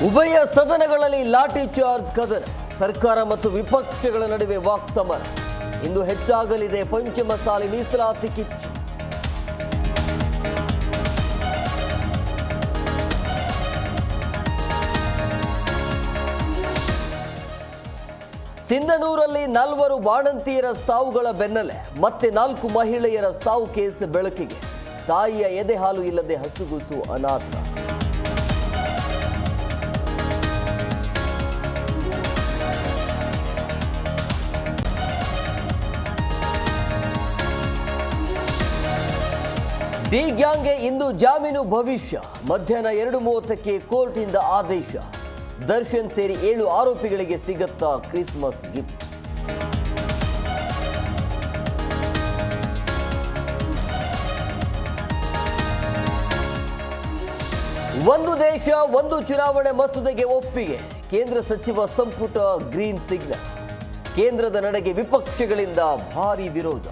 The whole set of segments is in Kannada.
ಉಭಯ ಸದನಗಳಲ್ಲಿ ಲಾಠಿ ಚಾರ್ಜ್ ಕದನ, ಸರ್ಕಾರ ಮತ್ತು ವಿಪಕ್ಷಗಳ ನಡುವೆ ವಾಕ್ಸಮರ. ಇಂದು ಹೆಚ್ಚಾಗಲಿದೆ ಪಂಚಮಸಾಲಿ ಮೀಸಲಾತಿ ಕಿಚ್ಚು. ಸಿಂಧನೂರಲ್ಲಿ 4 ಬಾಣಂತಿಯರ ಸಾವುಗಳ ಬೆನ್ನಲ್ಲೇ ಮತ್ತೆ 4 ಮಹಿಳೆಯರ ಸಾವು ಕೇಸ್ ಬೆಳಕಿಗೆ. ತಾಯಿಯ ಎದೆ ಹಾಲು ಇಲ್ಲದೆ ಹಸುಗೂಸು ಅನಾಥ. ಡಿ ಗ್ಯಾಂಗ್ಗೆ ಇಂದು ಜಾಮೀನು ಭವಿಷ್ಯ. ಮಧ್ಯಾಹ್ನ 2:30ಕ್ಕೆ ಕೋರ್ಟ್ನಿಂದ ಆದೇಶ. ದರ್ಶನ್ ಸೇರಿ 7 ಆರೋಪಿಗಳಿಗೆ ಸಿಗತ್ತಾ ಕ್ರಿಸ್ಮಸ್ ಗಿಫ್ಟ್. ಒಂದು ದೇಶ ಒಂದು ಚುನಾವಣೆ ಮಸೂದೆಗೆ ಒಪ್ಪಿಗೆ. ಕೇಂದ್ರ ಸಚಿವ ಸಂಪುಟ ಗ್ರೀನ್ ಸಿಗ್ನಲ್. ಕೇಂದ್ರದ ನಡೆಗೆ ವಿಪಕ್ಷಗಳಿಂದ ಭಾರೀ ವಿರೋಧ.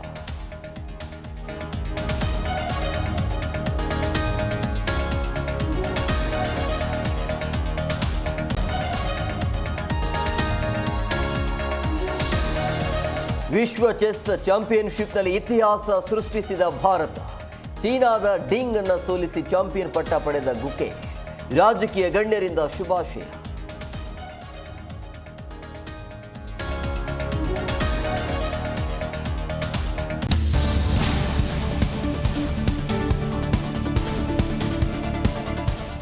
ವಿಶ್ವ ಚೆಸ್ ಚಾಂಪಿಯನ್ಶಿಪ್ನಲ್ಲಿ ಇತಿಹಾಸ ಸೃಷ್ಟಿಸಿದ ಭಾರತ. ಚೀನಾದ ಡಿಂಗ್ ಅನ್ನು ಸೋಲಿಸಿ ಚಾಂಪಿಯನ್ ಪಟ್ಟ ಪಡೆದ ಗುಕೇಶ್. ರಾಜಕೀಯ ಗಣ್ಯರಿಂದ ಶುಭಾಶಯ.